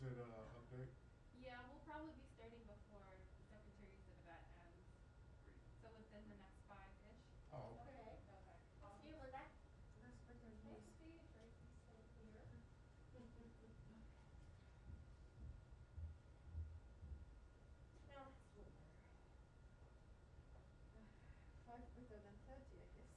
Is it update? Yeah, we'll probably be starting before the Secretary's event ends. So within the next 5-ish. Oh, okay. Okay. Okay. See you, Linda. Let's put their Hey, names. Steve, Tracy, stay here. Now that's a little better. 5 better than 30, I guess.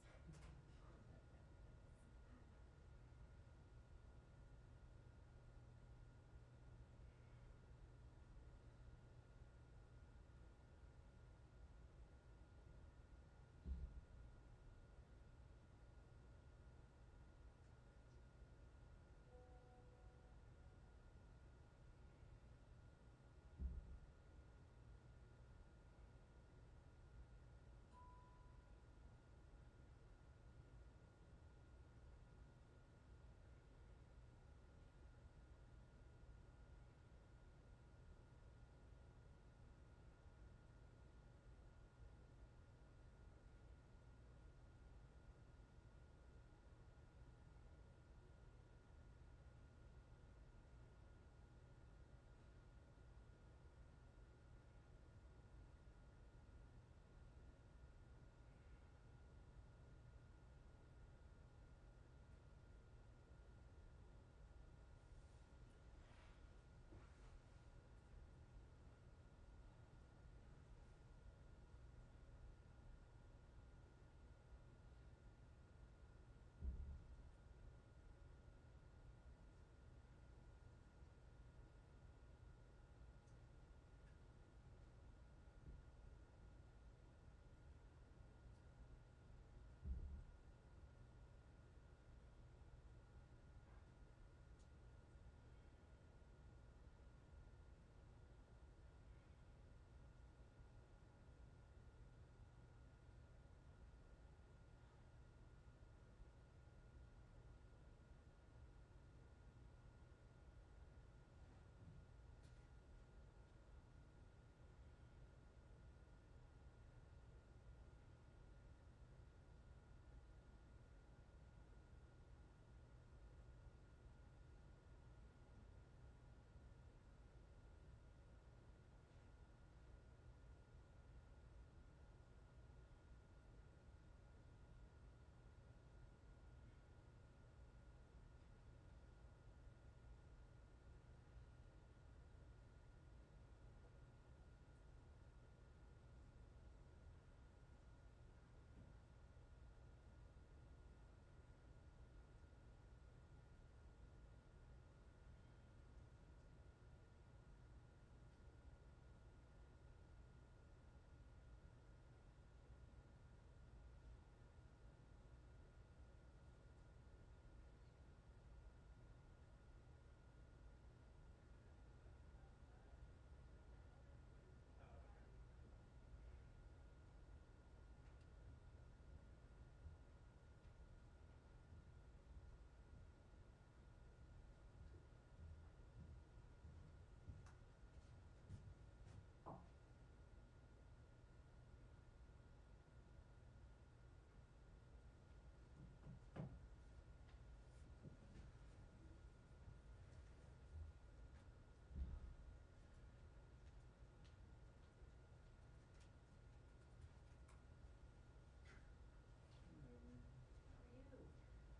How are you?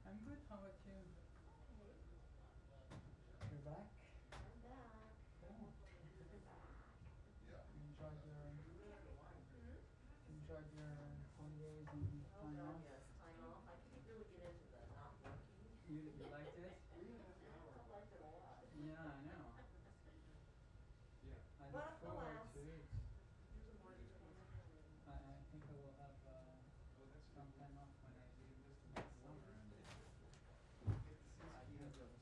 I'm good, how about you? Okay. You're back? I'm back. Cool. I'm back. Yeah. You enjoyed Hmm? your holidays and Oh time God, off? yes, time off. I couldn't really get into the not working. You liked it? I liked it a lot. Yeah, I know. I look But forward alas, to it. there's a mortgage payment. I think I will have some time off when I leave this summer. When you leave,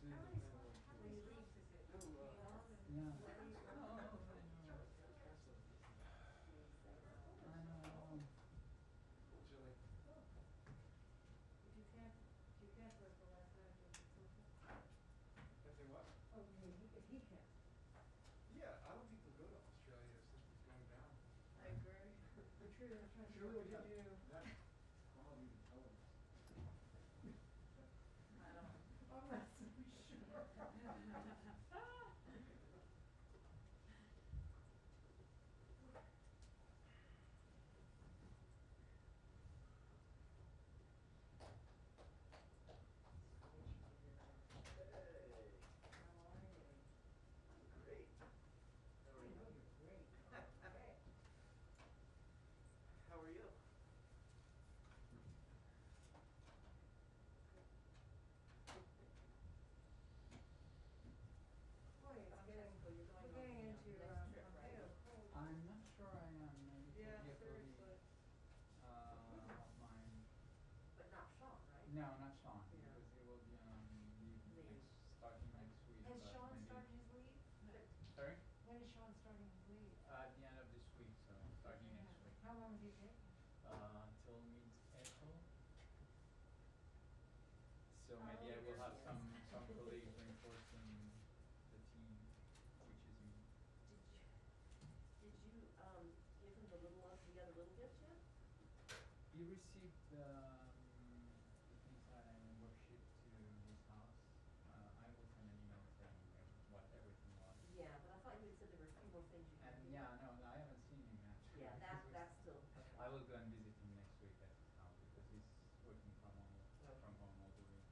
Yeah. where do you go? Oh, I know. If you can't work the last night, If they what? oh, if he can't. Yeah, I don't think they'll go to Australia since it's going down. I agree. We're truly not trying to Sure, do what yeah. you do. That, I'm not even telling us. I don't. I'm not so sure. No, not Sean, Yeah. because he will be on leave Leave. starting next week. Has but Sean maybe- started his leave? Sorry? When is Sean starting his leave? At the end of this week, so starting Yeah. next week. How long is he taking? Till mid-April. So Oh, maybe I will have yes. some colleagues reinforcing the team, which is me. Did you, give him the other little gifts yet? He received the things I worksheet to his house. I will send an email saying what everything was. Yeah, but I thought you had said there were a few more things you And could do. yeah, no, I haven't seen him actually. Yeah, because that's still, okay. I will go and visit him next week at his house because he's working from home all the week.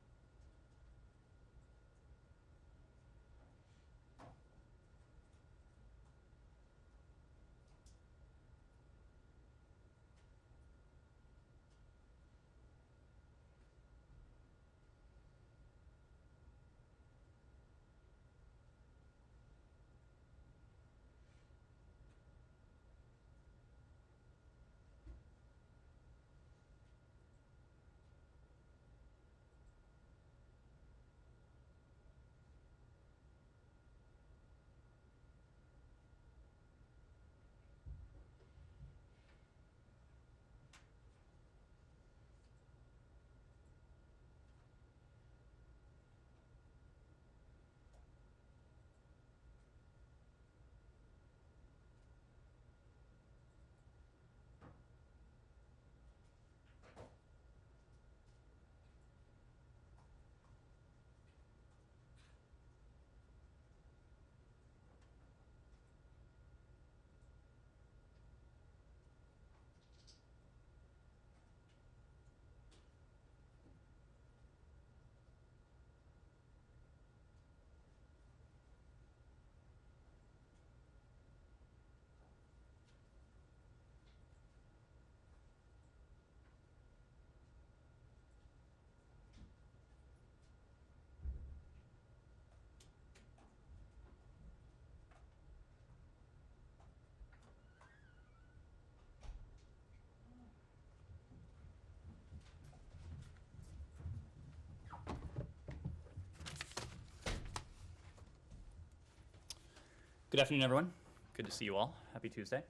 Good afternoon, everyone. Good to see you all. Happy Tuesday.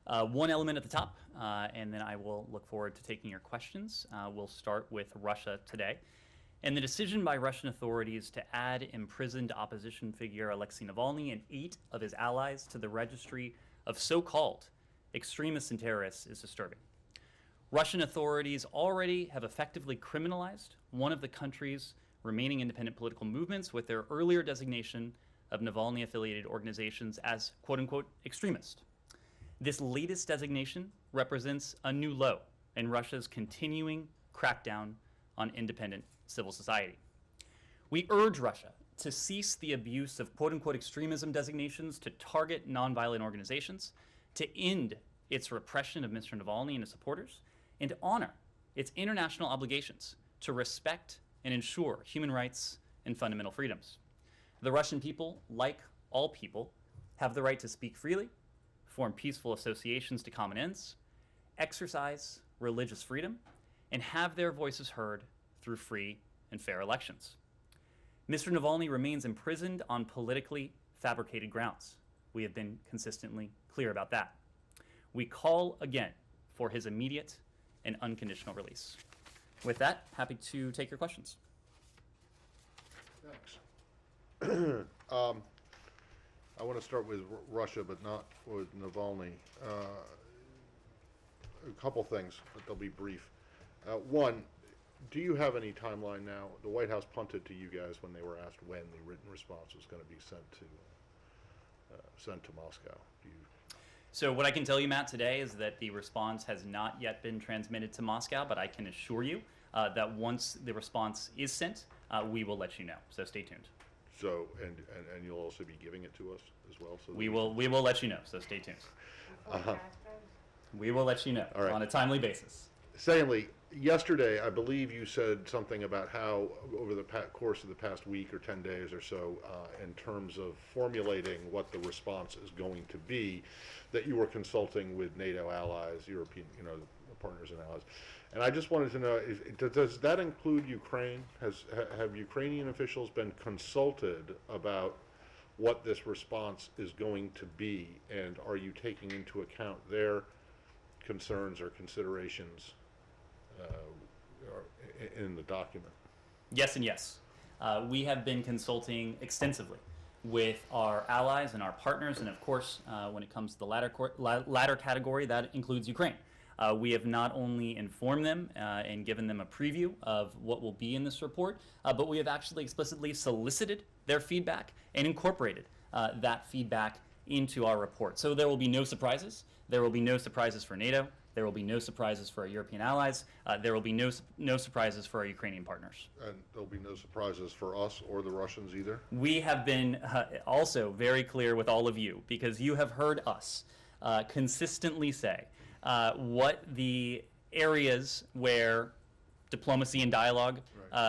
One element at the top, and then I will look forward to taking your questions. We'll start with Russia today. And the decision by Russian authorities to add imprisoned opposition figure Alexei Navalny and 8 of his allies to the registry of so-called extremists and terrorists is disturbing. Russian authorities already have effectively criminalized one of the country's remaining independent political movements with their earlier designation of Navalny-affiliated organizations as quote-unquote extremist. This latest designation represents a new low in Russia's continuing crackdown on independent civil society. We urge Russia to cease the abuse of quote-unquote extremism designations to target nonviolent organizations, to end its repression of Mr. Navalny and his supporters, and to honor its international obligations to respect and ensure human rights and fundamental freedoms. The Russian people, like all people, have the right to speak freely, form peaceful associations to common ends, exercise religious freedom, and have their voices heard through free and fair elections. Mr. Navalny remains imprisoned on politically fabricated grounds. We have been consistently clear about that. We call again for his immediate and unconditional release. With that, happy to take your questions. Thanks. I want to start with Russia, but not with Navalny. A couple things, but they'll be brief. One, do you have any timeline now? The White House punted to you guys when they were asked when the written response was going to be sent to Moscow. Do you? So what I can tell you, Matt, today is that the response has not yet been transmitted to Moscow, but I can assure you that once the response is sent, we will let you know. So stay tuned. So, and you'll also be giving it to us as well? So We will let you know, so stay tuned. Before Astros? We will let you know All right. on a timely basis. Secondly, yesterday, I believe you said something about how over the course of the past week or 10 days or so, in terms of formulating what the response is going to be, that you were consulting with NATO allies, European, partners and allies. And I just wanted to know, does that include Ukraine? Have Ukrainian officials been consulted about what this response is going to be, and are you taking into account their concerns or considerations in the document? Yes and yes. We have been consulting extensively with our allies and our partners, and of course, when it comes to the latter category, that includes Ukraine. We have not only informed them and given them a preview of what will be in this report, but we have actually explicitly solicited their feedback and incorporated that feedback into our report. So there will be no surprises. There will be no surprises for NATO. There will be no surprises for our European allies. There will be no surprises for our Ukrainian partners. And there'll be no surprises for us or the Russians either? We have been also very clear with all of you, because you have heard us consistently say what the areas where diplomacy and dialogue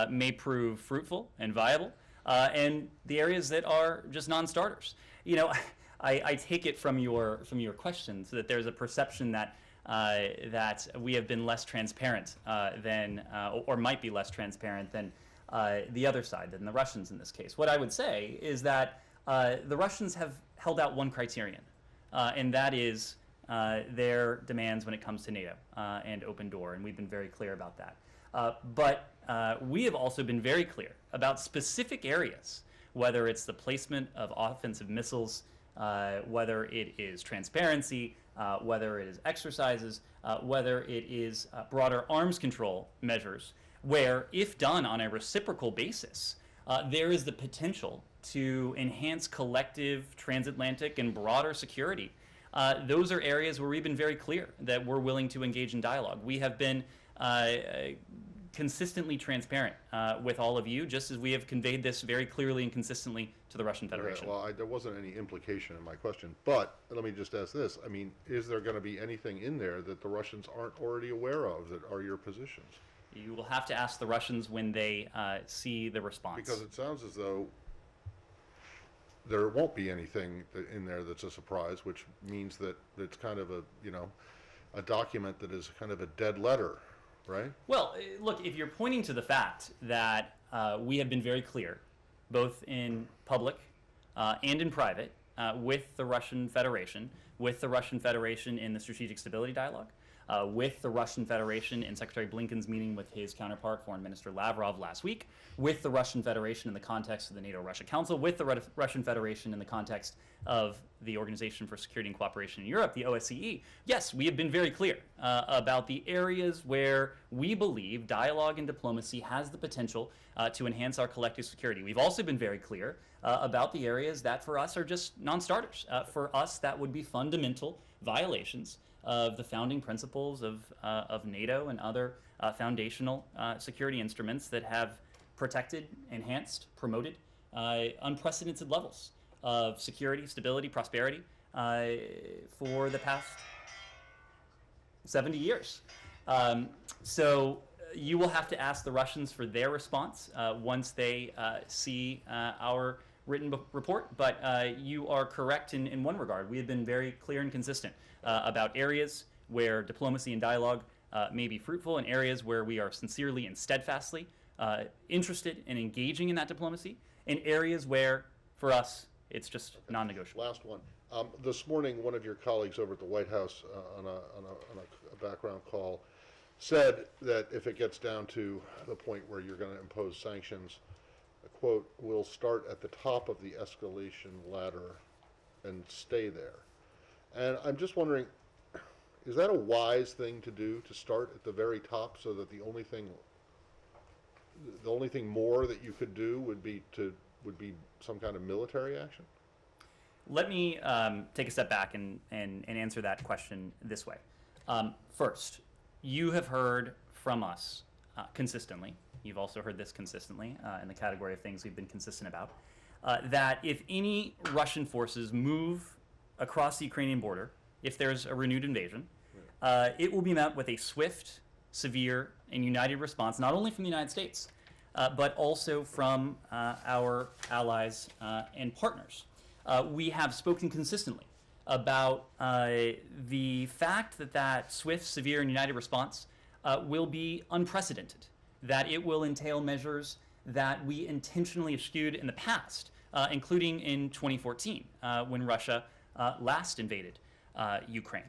may prove fruitful and viable, and the areas that are just non-starters. I take it from your questions that there's a perception that we have been less transparent than, or might be less transparent than the other side, than the Russians in this case. What I would say is that the Russians have held out one criterion, and that is their demands when it comes to NATO and open door, and we've been very clear about that. But we have also been very clear about specific areas, whether it's the placement of offensive missiles, whether it is transparency, whether it is exercises, whether it is broader arms control measures, where, if done on a reciprocal basis, there is the potential to enhance collective transatlantic and broader security. Those are areas where we've been very clear that we're willing to engage in dialogue. We have been consistently transparent with all of you, just as we have conveyed this very clearly and consistently to the Russian Federation. Well, there wasn't any implication in my question, but let me just ask this. I mean, is there going to be anything in there that the Russians aren't already aware of that are your positions? You will have to ask the Russians when they see the response. Because it sounds as though there won't be anything in there that's a surprise, which means that it's kind of a document that is kind of a dead letter, right? Well, look, if you're pointing to the fact that we have been very clear, both in public and in private, with the Russian Federation in the Strategic Stability Dialogue, with the Russian Federation in Secretary Blinken's meeting with his counterpart, Foreign Minister Lavrov, last week, with the Russian Federation in the context of the NATO-Russia Council, with the Russian Federation in the context of the Organization for Security and Cooperation in Europe, the OSCE. Yes, we have been very clear about the areas where we believe dialogue and diplomacy has the potential to enhance our collective security. We've also been very clear about the areas that for us are just non-starters. For us, that would be fundamental violations of the founding principles of NATO and other foundational security instruments that have protected, enhanced, promoted unprecedented levels of security, stability, prosperity for the past 70 years. So you will have to ask the Russians for their response once they see our written report, but you are correct in one regard. We have been very clear and consistent about areas where diplomacy and dialogue may be fruitful, and areas where we are sincerely and steadfastly interested in engaging in that diplomacy, and areas where, for us, it's just non-negotiable. Last one. This morning, one of your colleagues over at the White House on a background call said that if it gets down to the point where you're going to impose sanctions, quote, "we'll start at the top of the escalation ladder and stay there." And I'm just wondering, is that a wise thing to do, to start at the very top, so that the only thing more that you could do would be some kind of military action? Let me take a step back and answer that question this way. First, you have heard from us consistently. You've also heard this consistently in the category of things we've been consistent about, that if any Russian forces move across the Ukrainian border, if there's a renewed invasion, it will be met with a swift, severe, and united response, not only from the United States, but also from our allies and partners. We have spoken consistently about the fact that that swift, severe, and united response will be unprecedented, that it will entail measures that we intentionally eschewed in the past, including in 2014 when Russia last invaded Ukraine.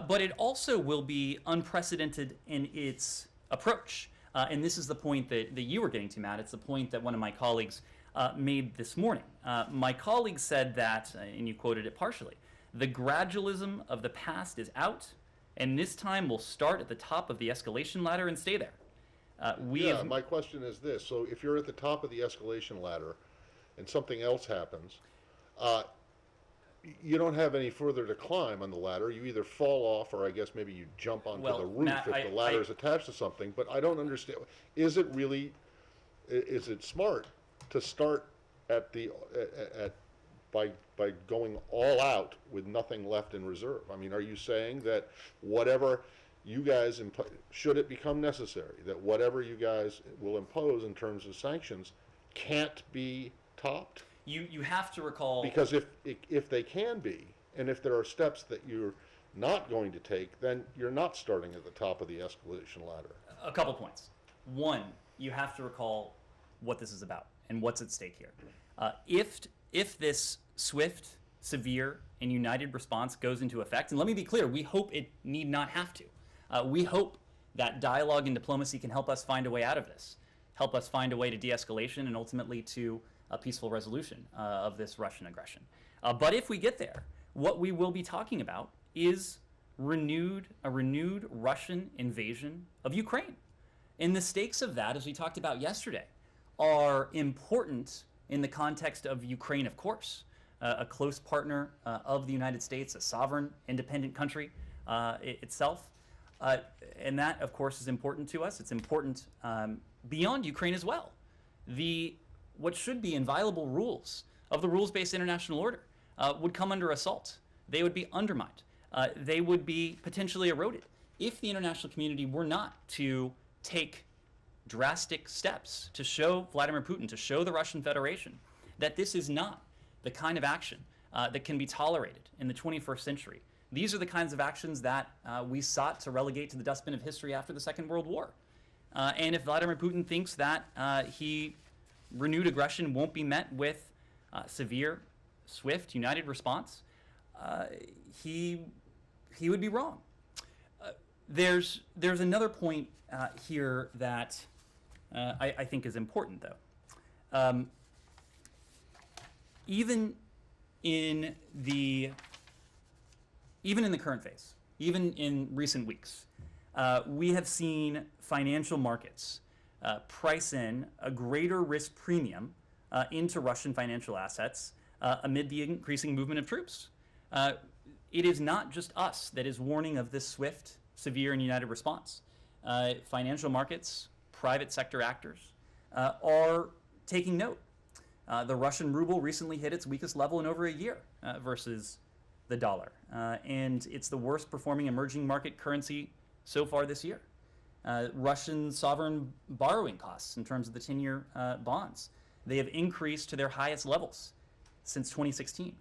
But it also will be unprecedented in its approach. And this is the point that you were getting to, Matt. It's the point that one of my colleagues made this morning. My colleague said that, and you quoted it partially, the gradualism of the past is out, and this time will start at the top of the escalation ladder and stay there. My question is this. So if you're at the top of the escalation ladder and something else happens, you don't have any further to climb on the ladder. You either fall off, or I guess maybe you jump onto the roof, Matt, if the ladder is attached to something. But I don't understand. Is it smart to start at by going all out with nothing left in reserve? I mean, are you saying that whatever you guys should it become necessary, that whatever you guys will impose in terms of sanctions can't be topped? You have to recall... Because if they can be, and if there are steps that you're not going to take, then you're not starting at the top of the escalation ladder. A couple points. One, you have to recall what this is about and what's at stake here. If this swift, severe, and united response goes into effect, and let me be clear, we hope it need not have to. We hope that dialogue and diplomacy can help us find a way out of this, help us find a way to de-escalation and ultimately to a peaceful resolution of this Russian aggression. But if we get there, what we will be talking about is a renewed Russian invasion of Ukraine. And the stakes of that, as we talked about yesterday, are important in the context of Ukraine, of course, a close partner of the United States, a sovereign, independent country itself. And that, of course, is important to us. It's important beyond Ukraine as well. What should be inviolable rules of the rules-based international order would come under assault. They would be undermined. They would be potentially eroded if the international community were not to take drastic steps to show Vladimir Putin, to show the Russian Federation, that this is not the kind of action that can be tolerated in the 21st century. These are the kinds of actions that we sought to relegate to the dustbin of history after the Second World War. And if Vladimir Putin thinks that renewed aggression won't be met with severe, swift, united response, he would be wrong. There's another point here that I think is important, though. Even in the current phase, even in recent weeks, we have seen financial markets price in a greater risk premium into Russian financial assets amid the increasing movement of troops. It is not just us that is warning of this swift, severe, and united response. Financial markets, private sector actors are taking note. The Russian ruble recently hit its weakest level in over a year versus the dollar. And it's the worst performing emerging market currency so far this year. Russian sovereign borrowing costs in terms of the 10-year bonds, they have increased to their highest levels since 2016.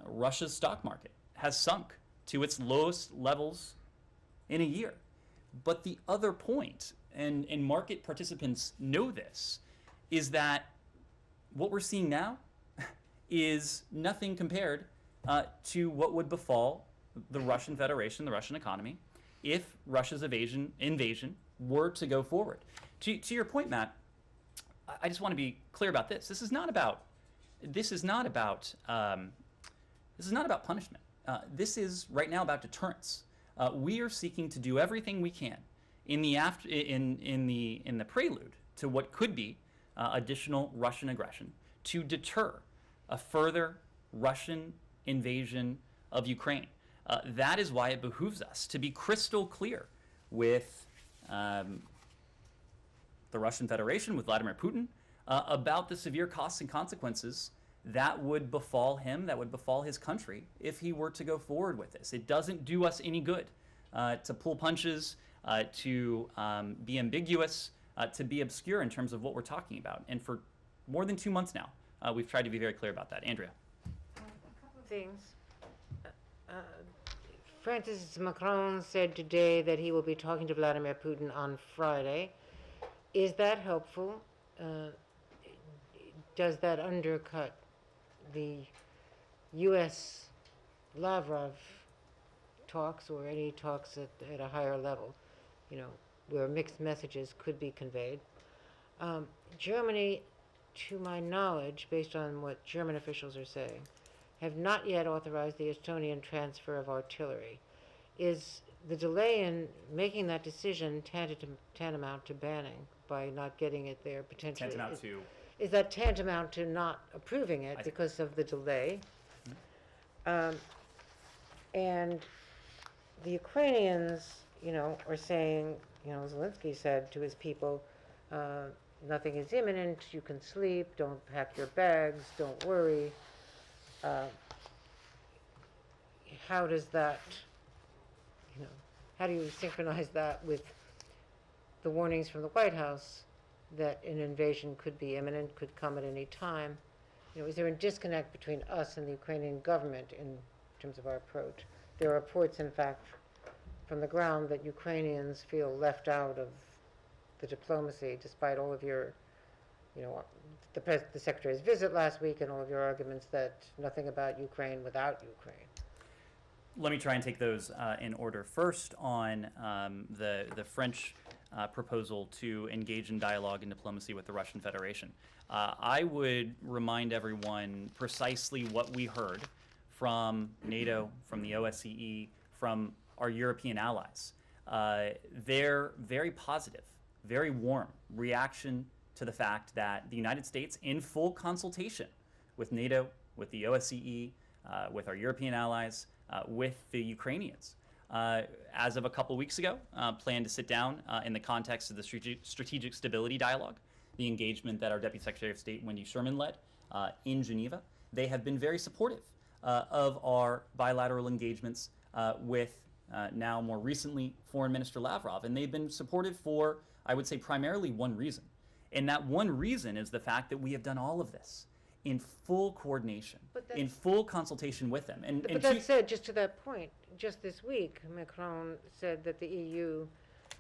Russia's stock market has sunk to its lowest levels in a year. But the other point, and market participants know this, is that what we're seeing now is nothing compared to what would befall the Russian Federation, the Russian economy, if Russia's invasion were to go forward. To your point, Matt, I just want to be clear about this. This is not about punishment. This is right now about deterrence. We are seeking to do everything we can in the prelude to what could be additional Russian aggression to deter a further Russian invasion of Ukraine. That is why it behooves us to be crystal clear with the Russian Federation, with Vladimir Putin, about the severe costs and consequences that would befall him, that would befall his country if he were to go forward with this. It doesn't do us any good to pull punches to be ambiguous, to be obscure in terms of what we're talking about. And for more than 2 months now, we've tried to be very clear about that. Andrea. A couple of things. Francis Macron said today that he will be talking to Vladimir Putin on Friday. Is that helpful? Does that undercut the U.S. Lavrov talks or any talks at a higher level, where mixed messages could be conveyed? Germany, to my knowledge, based on what German officials are saying, have not yet authorized the Estonian transfer of artillery. Is the delay in making that decision tantamount to banning by not getting it there potentially? Tantamount to? Is that tantamount to not approving it I see. because of the delay? And the Ukrainians, are saying, Zelensky said to his people, nothing is imminent, you can sleep, don't pack your bags, don't worry. How does that, how do you synchronize that with the warnings from the White House that an invasion could be imminent, could come at any time? Is there a disconnect between us and the Ukrainian government in terms of our approach? There are reports, in fact, from the ground that Ukrainians feel left out of the diplomacy, despite all of your, the Secretary's visit last week and all of your arguments that nothing about Ukraine without Ukraine. Let me try and take those in order. First, on the French proposal to engage in dialogue and diplomacy with the Russian Federation. I would remind everyone precisely what we heard from NATO, from the OSCE, from our European allies. Their very positive, very warm reaction to the fact that the United States, in full consultation with NATO, with the OSCE, with our European allies, with the Ukrainians, as of a couple weeks ago, plan to sit down in the context of the strategic stability dialogue, the engagement that our Deputy Secretary of State, Wendy Sherman, led in Geneva. They have been very supportive of our bilateral engagements with now more recently Foreign Minister Lavrov. And they've been supportive for, I would say, primarily one reason. And that one reason is the fact that we have done all of this in full coordination, in full consultation with them. But that said, just to that point, just this week, Macron said that the EU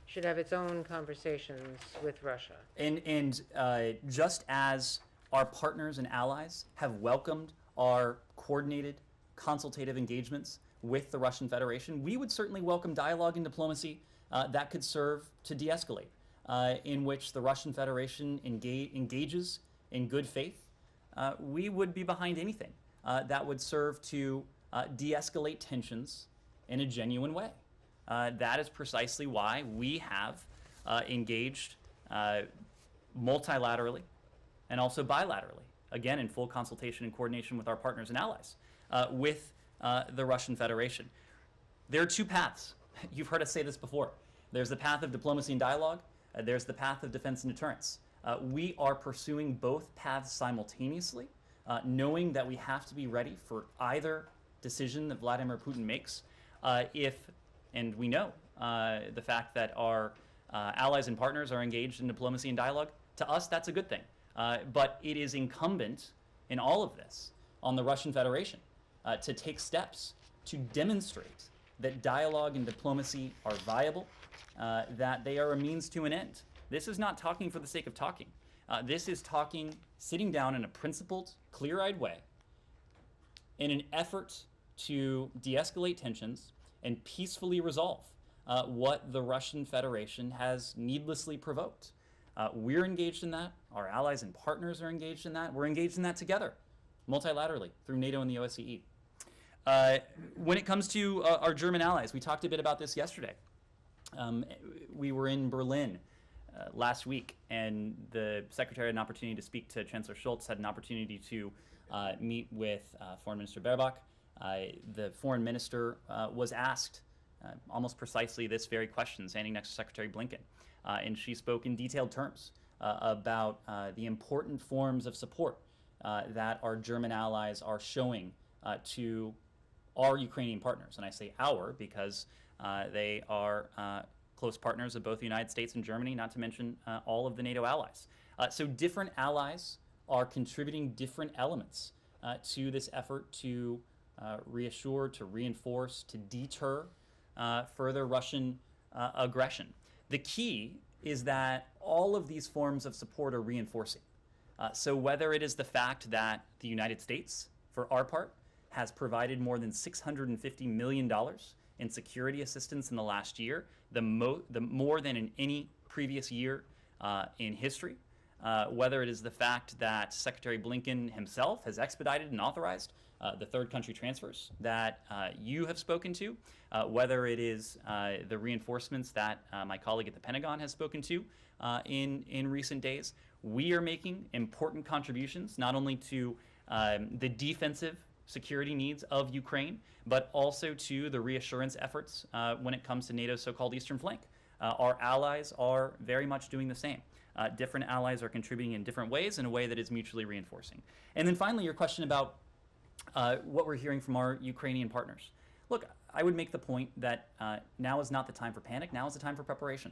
should have its own conversations with Russia. And just as our partners and allies have welcomed our coordinated, consultative engagements with the Russian Federation, we would certainly welcome dialogue and diplomacy that could serve to de-escalate, in which the Russian Federation engages in good faith. We would be behind anything that would serve to de-escalate tensions in a genuine way. That is precisely why we have engaged multilaterally and also bilaterally, again in full consultation and coordination with our partners and allies, with the Russian Federation. There are two paths. You've heard us say this before. There's the path of diplomacy and dialogue. There's the path of defense and deterrence. We are pursuing both paths simultaneously, knowing that we have to be ready for either decision that Vladimir Putin makes. And we know the fact that our allies and partners are engaged in diplomacy and dialogue, to us that's a good thing. But it is incumbent in all of this on the Russian Federation to take steps to demonstrate that dialogue and diplomacy are viable, that they are a means to an end. This is not talking for the sake of talking. This is talking, sitting down in a principled, clear-eyed way in an effort to de-escalate tensions and peacefully resolve what the Russian Federation has needlessly provoked. We're engaged in that. Our allies and partners are engaged in that. We're engaged in that together, multilaterally, through NATO and the OSCE. When it comes to our German allies, we talked a bit about this yesterday. We were in Berlin last week, and the Secretary had an opportunity to speak to Chancellor Scholz, had an opportunity to meet with Foreign Minister Baerbock. The Foreign Minister was asked almost precisely this very question, standing next to Secretary Blinken. And she spoke in detailed terms about the important forms of support that our German allies are showing to our Ukrainian partners. And I say our because they are close partners of both the United States and Germany, not to mention all of the NATO allies. So different allies are contributing different elements to this effort to reassure, to reinforce, to deter further Russian aggression. The key is that all of these forms of support are reinforcing. So whether it is the fact that the United States, for our part, has provided more than $650 million in security assistance in the last year, the more than in any previous year in history, whether it is the fact that Secretary Blinken himself has expedited and authorized the third country transfers that you have spoken to, whether it is the reinforcements that my colleague at the Pentagon has spoken to in recent days. We are making important contributions not only to the defensive security needs of Ukraine, but also to the reassurance efforts when it comes to NATO's so-called eastern flank. Our allies are very much doing the same. Different allies are contributing in different ways in a way that is mutually reinforcing. And then finally, your question about what we're hearing from our Ukrainian partners. Look, I would make the point that now is not the time for panic, now is the time for preparation.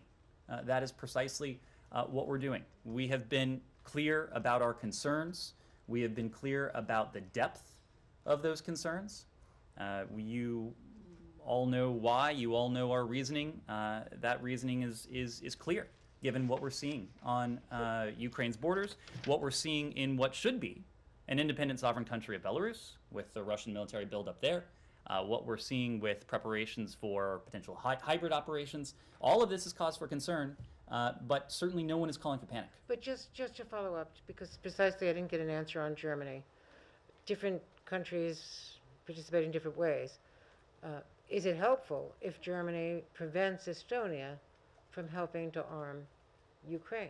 That is precisely what we're doing. We have been clear about our concerns. We have been clear about the depth of those concerns. You all know why, you all know our reasoning. That reasoning is clear, given what we're seeing on Ukraine's borders, what we're seeing in what should be an independent sovereign country of Belarus, with the Russian military buildup there, what we're seeing with preparations for potential hybrid operations. All of this is cause for concern, but certainly no one is calling for panic. But just to follow up, because precisely I didn't get an answer on Germany. Different countries participate in different ways. Is it helpful if Germany prevents Estonia from helping to arm Ukraine?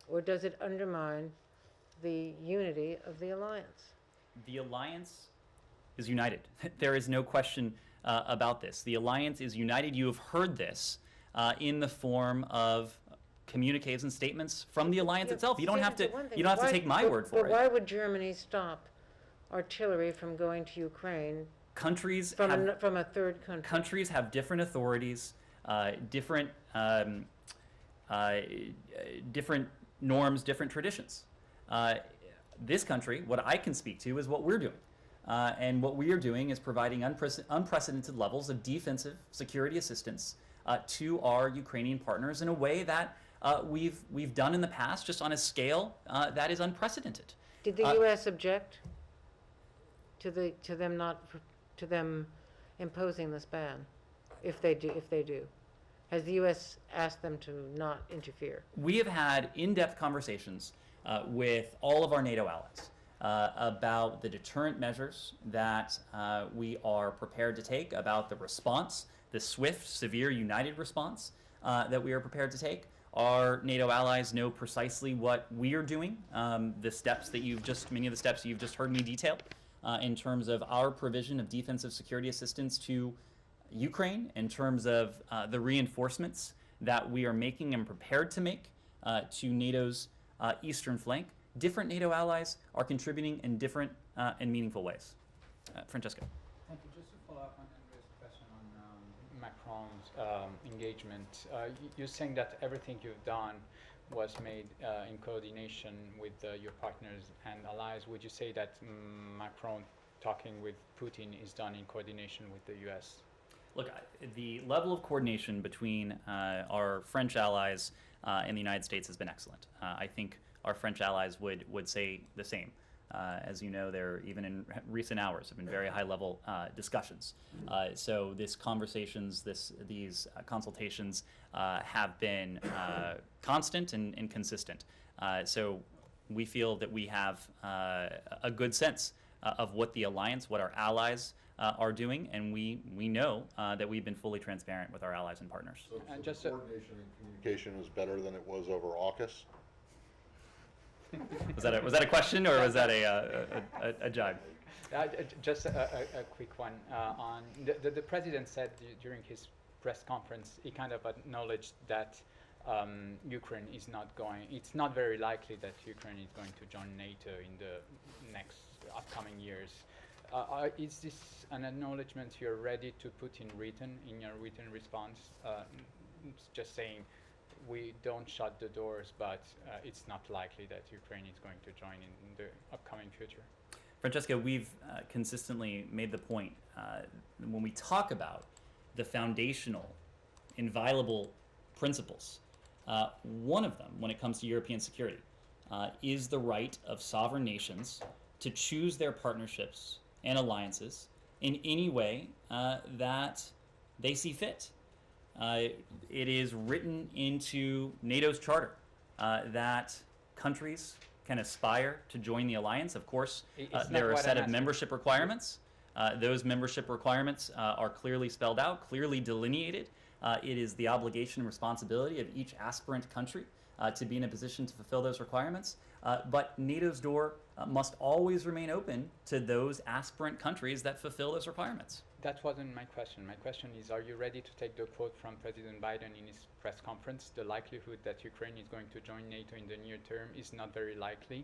Or does it undermine the unity of the alliance? The alliance is united. There is no question about this. The alliance is united. You have heard this in the form of communiques and statements from the alliance itself. You don't have to. You don't have to take my word for it. But why would Germany stop artillery from going to Ukraine? Countries from a third country. Countries have different authorities, different norms, different traditions. This country, what I can speak to is what we're doing. And what we are doing is providing unprecedented levels of defensive security assistance to our Ukrainian partners in a way that we've done in the past, just on a scale that is unprecedented. Did the U.S. object to them imposing this ban? If they do, has the U.S. asked them to not interfere? We have had in-depth conversations with all of our NATO allies about the deterrent measures that we are prepared to take, about the response, the swift, severe, united response that we are prepared to take. Our NATO allies know precisely what we are doing. Many of the steps that you've just heard me detail in terms of our provision of defensive security assistance to Ukraine, in terms of the reinforcements that we are making and prepared to make to NATO's eastern flank. Different NATO allies are contributing in different and meaningful ways. Francesco. Thank you. Just to follow up on Andre's question on Macron's engagement, you're saying that everything you've done was made in coordination with your partners and allies. Would you say that Macron talking with Putin is done in coordination with the U.S.? Look, the level of coordination between our French allies and the United States has been excellent. I think our French allies would say the same. As you know, there, even in recent hours, have been very high-level discussions. So these conversations, these consultations have been constant and consistent. So we feel that we have a good sense of what the alliance, what our allies are doing, and we know that we've been fully transparent with our allies and partners. So just coordination and communication is better than it was over AUKUS? Was that a question, or was that a jibe? Just a quick one. On the president said during his press conference, he kind of acknowledged that Ukraine is not going. It's not very likely that Ukraine is going to join NATO in the next upcoming years. Is this an acknowledgement you're ready to put in your written response it's just saying we don't shut the doors, but it's not likely that Ukraine is going to join in the upcoming future. Francesca, we've consistently made the point when we talk about the foundational, inviolable principles, one of them, when it comes to European security, is the right of sovereign nations to choose their partnerships and alliances in any way that they see fit. It is written into NATO's charter that countries can aspire to join the alliance. Of course, there are a set of membership requirements. Those membership requirements are clearly spelled out, clearly delineated. It is the obligation and responsibility of each aspirant country to be in a position to fulfill those requirements. But NATO's door must always remain open to those aspirant countries that fulfill those requirements. That wasn't my question. My question is, are you ready to take the quote from President Biden in his press conference? The likelihood that Ukraine is going to join NATO in the near term is not very likely.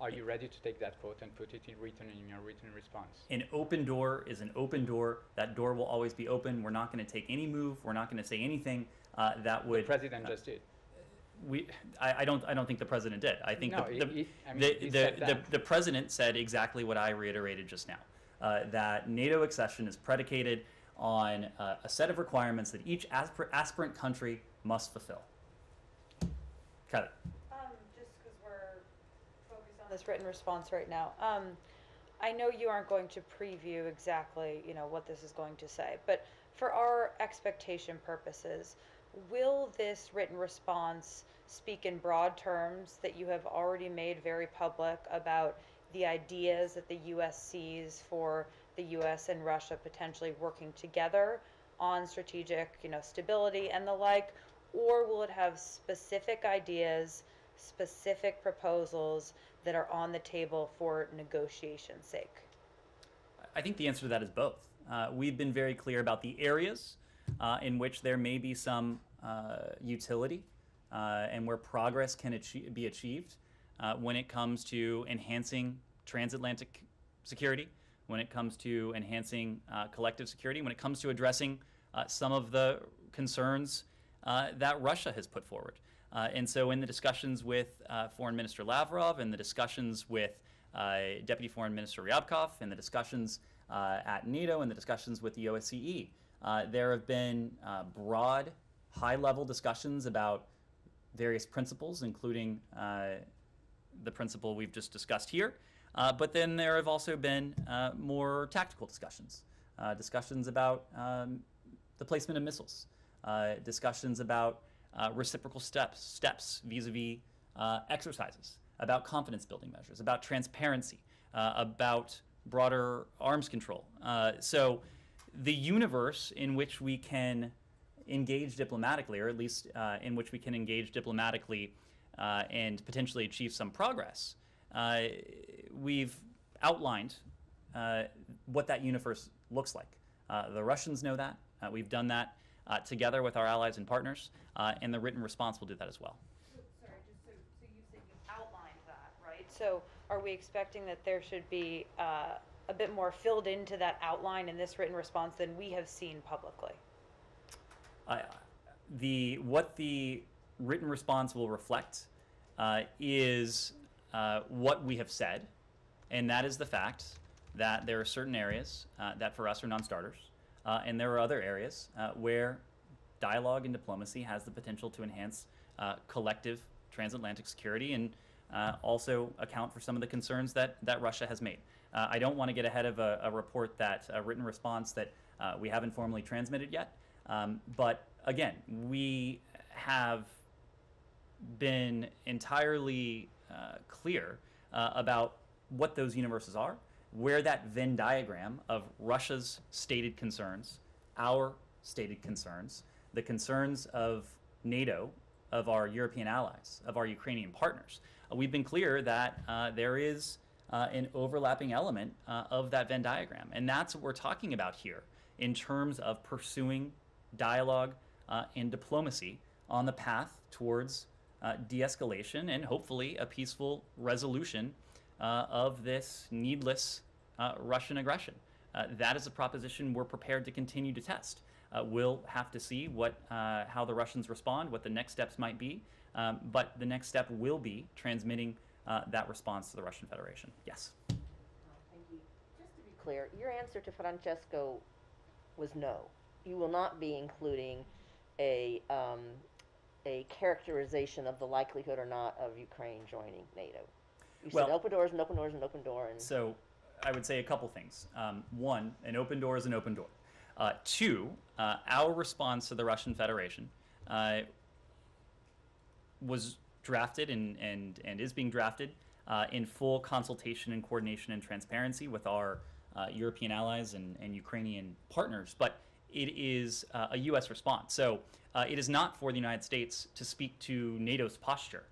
Are you ready to take that quote and put it in your written response? An open door is an open door. That door will always be open. We're not going to take any move. We're not going to say anything that would. The president just did. I don't think the president did. I think No, the president said exactly what I reiterated just now. That NATO accession is predicated on a set of requirements that each aspirant country must fulfill. Cut it. Just because we're focused on this written response right now, I know you aren't going to preview exactly, what this is going to say, but for our expectation purposes, will this written response speak in broad terms that you have already made very public about the ideas that the U.S. sees for the U.S. and Russia potentially working together on strategic, stability and the like, or will it have specific ideas, specific proposals that are on the table for negotiation's sake? I think the answer to that is both. We've been very clear about the areas in which there may be some utility and where progress can be achieved when it comes to enhancing transatlantic security, when it comes to enhancing collective security, when it comes to addressing some of the concerns that Russia has put forward. And so in the discussions with Foreign Minister Lavrov and the discussions with Deputy Foreign Minister Ryabkov and the discussions at NATO and the discussions with the OSCE, there have been broad, high-level discussions about various principles, including the principle we've just discussed here. But then there have also been more tactical discussions, discussions about the placement of missiles, discussions about reciprocal steps vis-a-vis exercises, about confidence-building measures, about transparency, about broader arms control. So the universe in which we can engage diplomatically, or at least in which we can engage diplomatically and potentially achieve some progress, we've outlined what that universe looks like. The Russians know that. We've done that together with our allies and partners, and the written response will do that as well. Sorry, just so you said you outlined that, right? So are we expecting that there should be a bit more filled into that outline in this written response than we have seen publicly? What the written response will reflect is what we have said, and that is the fact that there are certain areas that for us are non-starters, and there are other areas where dialogue and diplomacy has the potential to enhance collective transatlantic security and also account for some of the concerns that Russia has made. I don't want to get ahead of a report a written response that we haven't formally transmitted yet. But again, we have been entirely clear about what those universes are, where that Venn diagram of Russia's stated concerns, our stated concerns, the concerns of NATO, of our European allies, of our Ukrainian partners. We've been clear that there is an overlapping element of that Venn diagram. And that's what we're talking about here in terms of pursuing dialogue and diplomacy on the path towards de-escalation and hopefully a peaceful resolution of this needless Russian aggression. That is a proposition we're prepared to continue to test. we'll have to see how the Russians respond, what the next steps might be. But the next step will be transmitting that response to the Russian Federation. Yes. Thank you. Just to be clear, your answer to Francesco was no. You will not be including a characterization of the likelihood or not of Ukraine joining NATO. You said Well, open doors and open doors and open door. And So I would say a couple things. One, an open door is an open door. Two, our response to the Russian Federation was drafted and is being drafted in full consultation and coordination and transparency with our European allies and Ukrainian partners. But it is a U.S. response. So it is not for the United States to speak to NATO's posture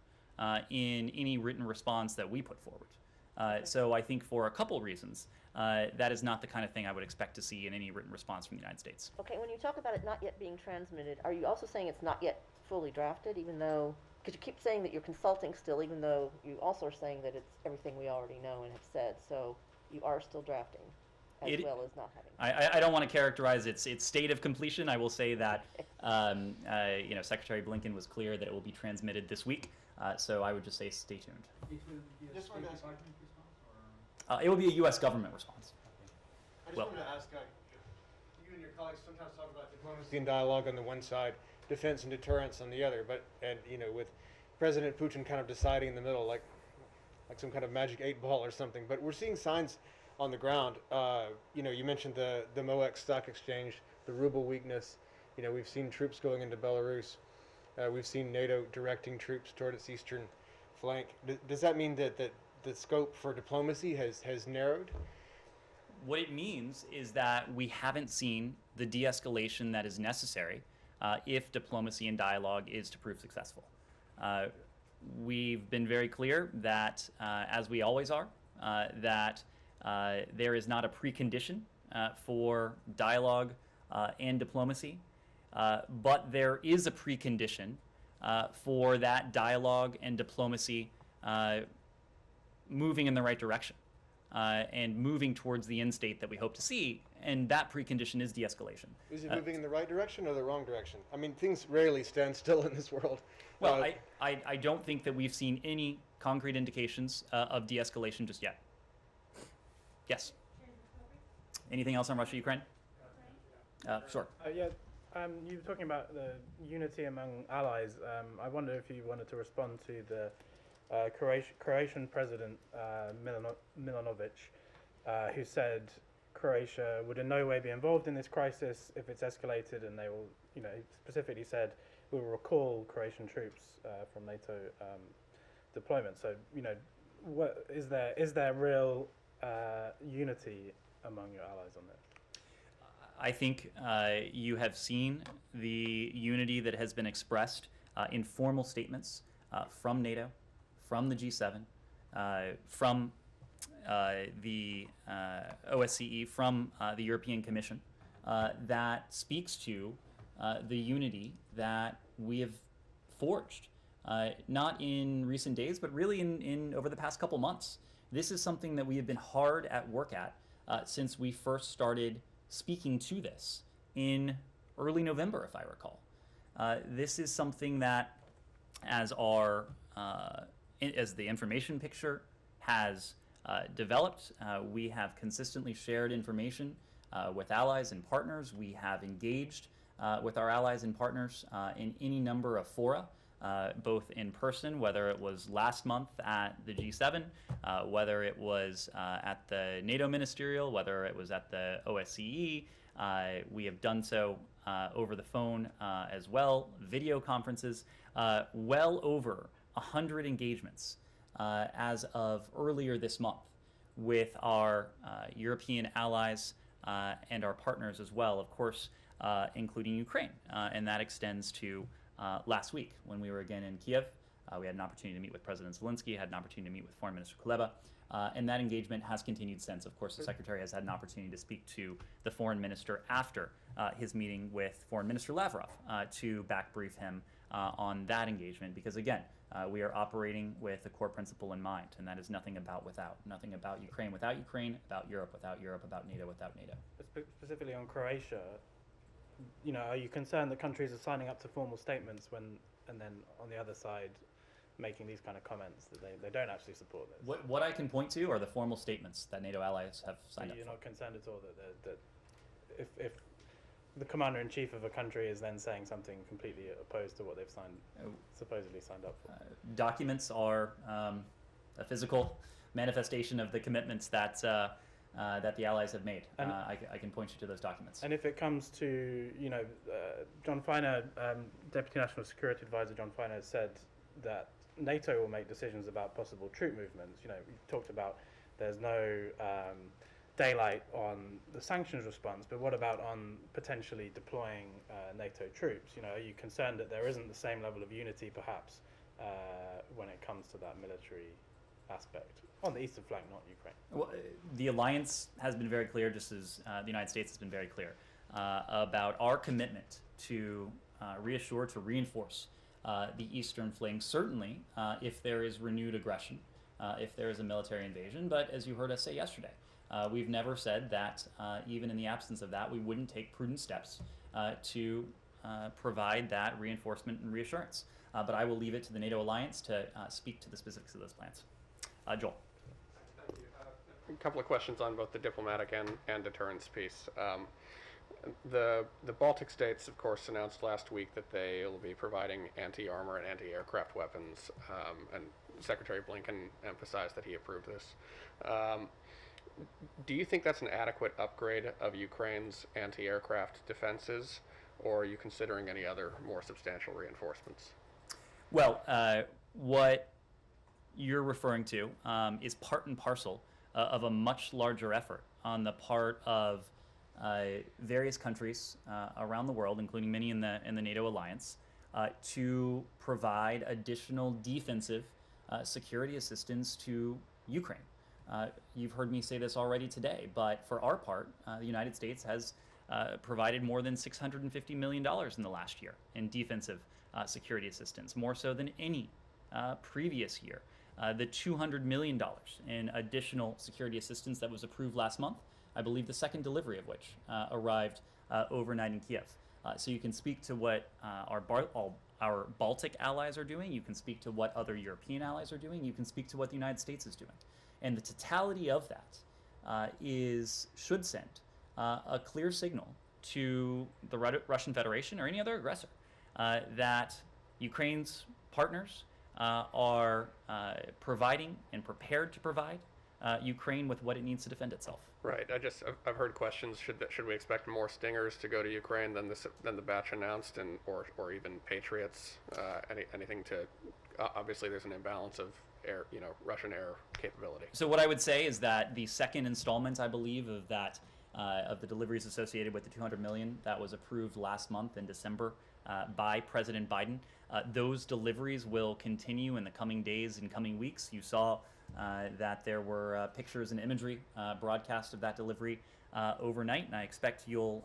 in any written response that we put forward. So I think for a couple reasons, that is not the kind of thing I would expect to see in any written response from the United States. okay, when you talk about it not yet being transmitted, are you also saying it's not yet fully drafted, even though, because you keep saying that you're consulting still, even though you also are saying that it's everything we already know and have said, so you are still drafting, as well as not having. I don't want to characterize its state of completion. I will say that Secretary Blinken was clear that it will be transmitted this week. So I would just say stay tuned. It will be a Just State wanted to ask- Department response, or? It will be a U.S. government response. I just Well- wanted to ask, you and your colleagues sometimes talk about diplomacy and dialogue on the one side, defense and deterrence on the other, with President Putin kind of deciding in the middle, like some kind of magic 8-ball or something. But we're seeing signs on the ground. You mentioned the MOEX stock exchange, the ruble weakness. We've seen troops going into Belarus. We've seen NATO directing troops toward its eastern flank. Does that mean that the scope for diplomacy has narrowed? What it means is that we haven't seen the de-escalation that is necessary if diplomacy and dialogue is to prove successful. We've been very clear that, as we always are, that there is not a precondition for dialogue and diplomacy, but there is a precondition for that dialogue and diplomacy moving in the right direction and moving towards the end state that we hope to see, and that precondition is de-escalation. Is it moving in the right direction or the wrong direction? I mean, things rarely stand still in this world. Well, I don't think that we've seen any concrete indications of de-escalation just yet. Yes. Anything else on Russia, Ukraine? Sure. You were talking about the unity among allies. I wonder if you wanted to respond to the Croatian president Milanovic, who said Croatia would in no way be involved in this crisis if it's escalated, and they will, he specifically said, we will recall Croatian troops from NATO deployment. So, what is there real unity among your allies on this? I think you have seen the unity that has been expressed in formal statements from NATO, from the G7, from the OSCE, from the European Commission, that speaks to the unity that we have forged, not in recent days, but really in over the past couple months. This is something that we have been hard at work at since we first started speaking to this in early November, if I recall. This is something that, as the information picture has developed, we have consistently shared information with allies and partners. We have engaged with our allies and partners in any number of fora, both in person, whether it was last month at the G7, whether it was at the NATO ministerial, whether it was at the OSCE. We have done so over the phone as well, video conferences, well over 100 engagements as of earlier this month with our European allies and our partners as well, of course, including Ukraine. And that extends to last week when we were again in Kiev. We had an opportunity to meet with President Zelensky, had an opportunity to meet with Foreign Minister Kuleba, and that engagement has continued since. Of course, the Secretary has had an opportunity to speak to the Foreign Minister after his meeting with Foreign Minister Lavrov to back brief him on that engagement, because again, we are operating with a core principle in mind, and that is nothing about without. Nothing about Ukraine without Ukraine, about Europe without Europe, about NATO without NATO. Specifically on Croatia, are you concerned that countries are signing up to formal statements and then on the other side making these kind of comments that they don't actually support this? What I can point to are the formal statements that NATO allies have So signed up you're for. not concerned at all that if the commander-in-chief of a country is then saying something completely opposed to what they've supposedly signed up for? Documents are a physical manifestation of the commitments that the allies have made. And- I can point you to those documents. And if it comes to, John Feiner, Deputy National Security Advisor John Feiner has said that NATO will make decisions about possible troop movements. You talked about there's no daylight on the sanctions response, but what about on potentially deploying NATO troops? Are you concerned that there isn't the same level of unity, perhaps, when it comes to that military aspect on the eastern flank, not Ukraine? Well, the alliance has been very clear, just as the United States has been very clear about our commitment to reassure, to reinforce the eastern flank, certainly if there is renewed aggression, if there is a military invasion. But as you heard us say yesterday, we've never said that even in the absence of that, we wouldn't take prudent steps to provide that reinforcement and reassurance. But I will leave it to the NATO alliance to speak to the specifics of those plans. Joel. Thank you. A couple of questions on both the diplomatic and deterrence piece. The Baltic states, of course, announced last week that they will be providing anti-armor and anti-aircraft weapons, and Secretary Blinken emphasized that he approved this. Do you think that's an adequate upgrade of Ukraine's anti-aircraft defenses, or are you considering any other more substantial reinforcements? Well, what you're referring to is part and parcel of a much larger effort on the part of various countries around the world, including many in the NATO alliance, to provide additional defensive security assistance to Ukraine. You've heard me say this already today, but for our part, the United States has provided more than $650 million in the last year in defensive security assistance, more so than any previous year. The $200 million in additional security assistance that was approved last month, I believe the second delivery of which arrived overnight in Kiev. So you can speak to what our Baltic allies are doing, you can speak to what other European allies are doing, you can speak to what the United States is doing. And the totality of that should send a clear signal to the Russian Federation or any other aggressor that Ukraine's partners are providing and prepared to provide Ukraine with what it needs to defend itself. Right. I've heard questions. Should we expect more Stingers to go to Ukraine than the batch announced, or even Patriots? Anything to? Obviously, there's an imbalance of air, Russian air capability. So what I would say is that the second installment, I believe, of that of the deliveries associated with the $200 million that was approved last month in December by President Biden, those deliveries will continue in the coming days and coming weeks. You saw that there were pictures and imagery broadcast of that delivery overnight, and I expect you'll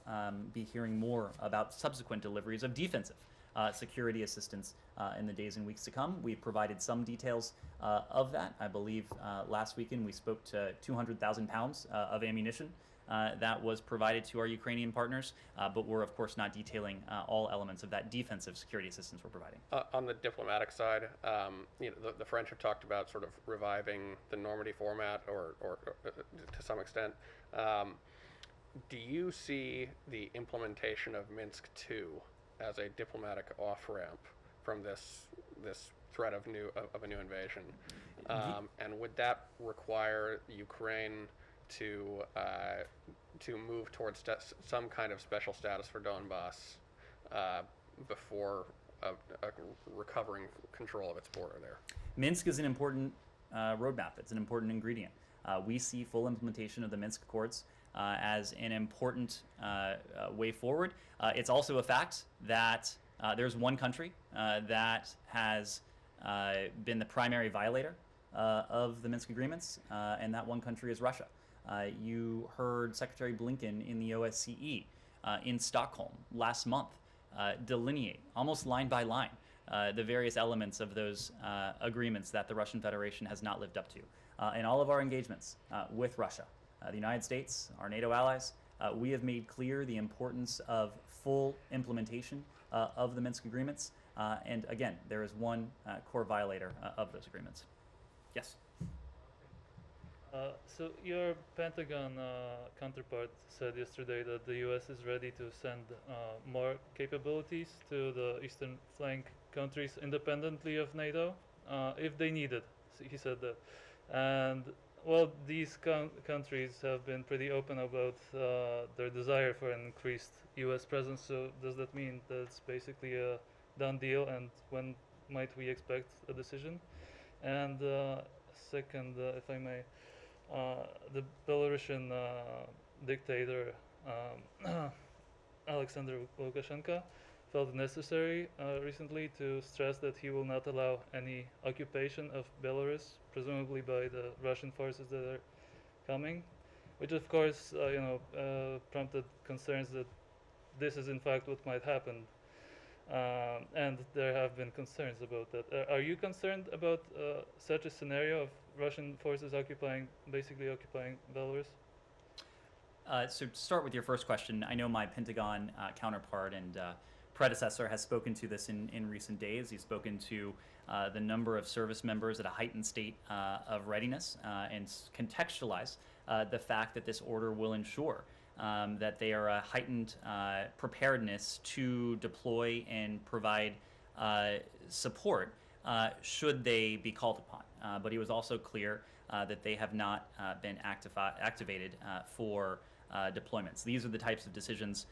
be hearing more about subsequent deliveries of defensive security assistance in the days and weeks to come. We've provided some details of that. I believe last weekend we spoke to 200,000 pounds of ammunition that was provided to our Ukrainian partners, but we're of course not detailing all elements of that defensive security assistance we're providing. On the diplomatic side, the French have talked about sort of reviving the Normandy format, or to some extent. Do you see the implementation of Minsk II as a diplomatic off-ramp from this threat of a new invasion? And would that require Ukraine to move towards some kind of special status for Donbass before recovering control of its border there? Minsk is an important roadmap. It's an important ingredient. We see full implementation of the Minsk Accords as an important way forward. It's also a fact that there's one country that has been the primary violator of the Minsk agreements, and that one country is Russia. You heard Secretary Blinken in the OSCE in Stockholm last month delineate, almost line by line, the various elements of those agreements that the Russian Federation has not lived up to. In all of our engagements with Russia, the United States, our NATO allies, we have made clear the importance of full implementation of the Minsk agreements. And again, there is one core violator of those agreements. Yes. So your Pentagon counterpart said yesterday that the U.S. is ready to send more capabilities to the eastern flank countries independently of NATO if they need it. So he said that. And well, these countries have been pretty open about their desire for an increased U.S. presence. So does that mean that it's basically a done deal? And when might we expect a decision? And second, if I may, the Belarusian dictator Alexander Lukashenko felt necessary recently to stress that he will not allow any occupation of Belarus, presumably by the Russian forces that are coming, which of course prompted concerns that this is in fact what might happen. And there have been concerns about that. Are you concerned about such a scenario of Russian forces basically occupying Belarus? So to start with your first question, I know my Pentagon counterpart and predecessor has spoken to this in recent days. He's spoken to the number of service members at a heightened state of readiness and contextualized the fact that this order will ensure that they are a heightened preparedness to deploy and provide support should they be called upon. But he was also clear that they have not been activated for deployments. These are the types of decisions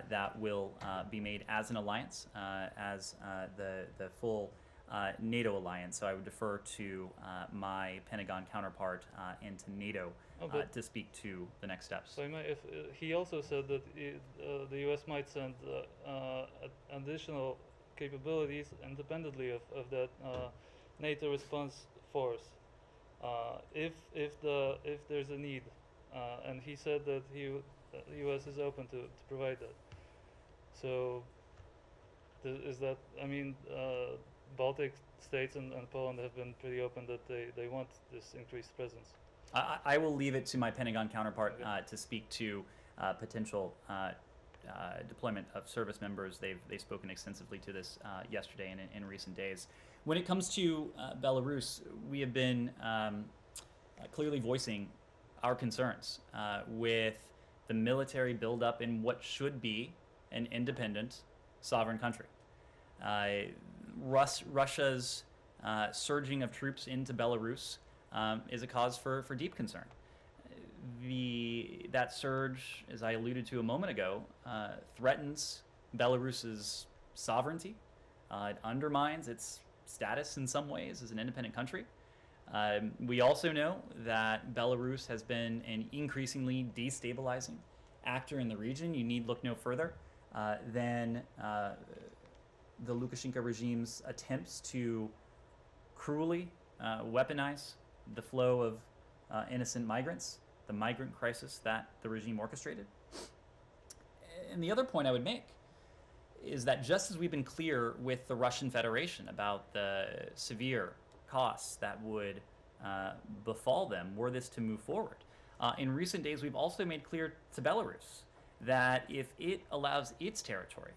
that will be made as an alliance, as the full NATO alliance. So I would defer to my Pentagon counterpart and to NATO to speak to the next steps. So if he also said that the U.S. might send additional capabilities independently of that NATO response force if there's a need, and he said that the U.S. is open to provide that. So is that, Baltic states and Poland have been pretty open that they want this increased presence. I will leave it to my Pentagon counterpart to speak to potential deployment of service members. They've spoken extensively to this yesterday and in recent days. When it comes to Belarus, we have been clearly voicing our concerns with the military buildup in what should be an independent, sovereign country. Russia's surging of troops into Belarus is a cause for deep concern. That surge, as I alluded to a moment ago, threatens Belarus's sovereignty. It undermines its status in some ways as an independent country. We also know that Belarus has been an increasingly destabilizing actor in the region. You need look no further than the Lukashenko regime's attempts to cruelly weaponize the flow of innocent migrants, the migrant crisis that the regime orchestrated. And the other point I would make is that just as we've been clear with the Russian Federation about the severe costs that would befall them were this to move forward, in recent days we've also made clear to Belarus that if it allows its territory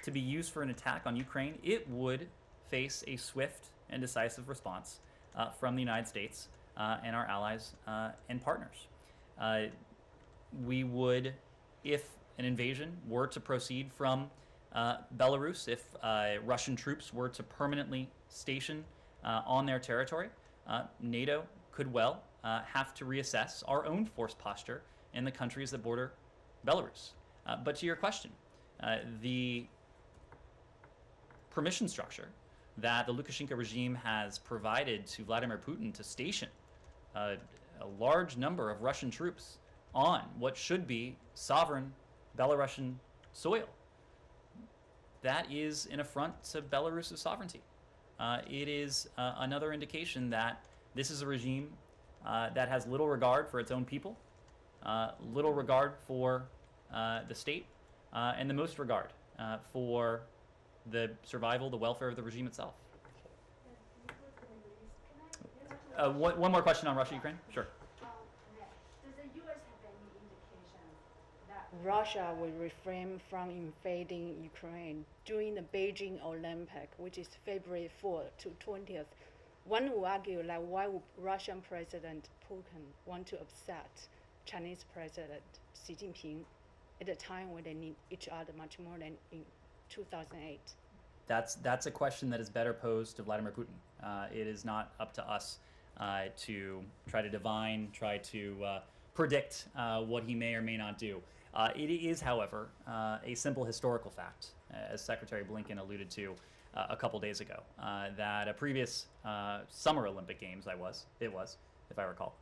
to be used for an attack on Ukraine, it would face a swift and decisive response from the United States and our allies and partners. We would, if an invasion were to proceed from Belarus, if Russian troops were to permanently station on their territory, NATO could well have to reassess our own force posture in the countries that border Belarus. But to your question, the permission structure that the Lukashenko regime has provided to Vladimir Putin to station a large number of Russian troops on what should be sovereign Belarusian soil, that is an affront to Belarus's sovereignty. It is another indication that this is a regime that has little regard for its own people, little regard for the state, and the most regard for the survival, the welfare of the regime itself. One more question on Russia, Ukraine? Sure. Does the U.S. have any indication that Russia will refrain from invading Ukraine during the Beijing Olympic, which is February 4th to 20th. One would argue that why would Russian President Putin want to upset Chinese President Xi Jinping at a time when they need each other much more than in 2008? That's a question that is better posed to Vladimir Putin. It is not up to us to try to divine, try to predict what he may or may not do. It is, however, a simple historical fact, as Secretary Blinken alluded to a couple days ago, that a previous Summer Olympic Games, if I recall,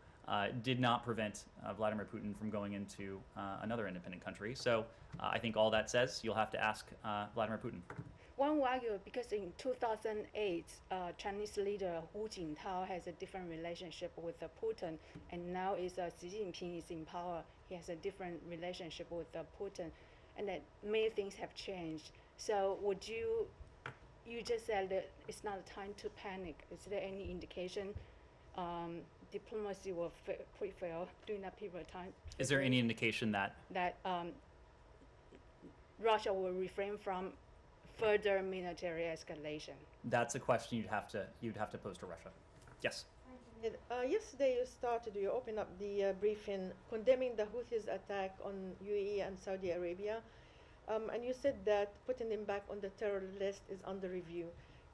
did not prevent Vladimir Putin from going into another independent country. So I think all that says, you'll have to ask Vladimir Putin. One would argue because in 2008, Chinese leader Hu Jintao has a different relationship with Putin, and now Xi Jinping is in power. He has a different relationship with Putin, and that many things have changed. So would you just said that it's not a time to panic. Is there any indication diplomacy will prevail during that period of time? Is there any indication that Russia will refrain from further military escalation? That's a question you'd have to pose to Russia. Yes. Yesterday you opened up the briefing condemning the Houthis' attack on UAE and Saudi Arabia, and you said that putting them back on the terror list is under review.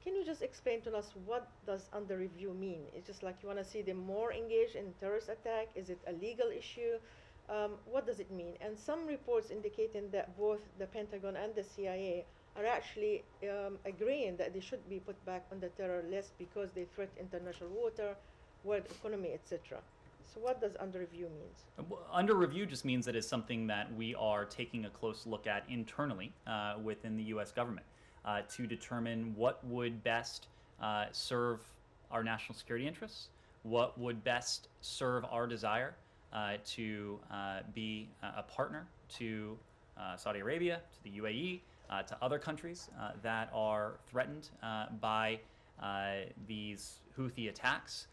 Can you just explain to us what does under review mean? It's just like you want to see them more engaged in terrorist attack? Is it a legal issue? What does it mean? And some reports indicating that both the Pentagon and the CIA are actually agreeing that they should be put back on the terror list because they threat international water, world economy, etc. So what does under review mean? Under review just means that it's something that we are taking a close look at internally within the U.S. government to determine what would best serve our national security interests, what would best serve our desire to be a partner to Saudi Arabia, to the UAE, to other countries that are threatened by these Houthi attacks.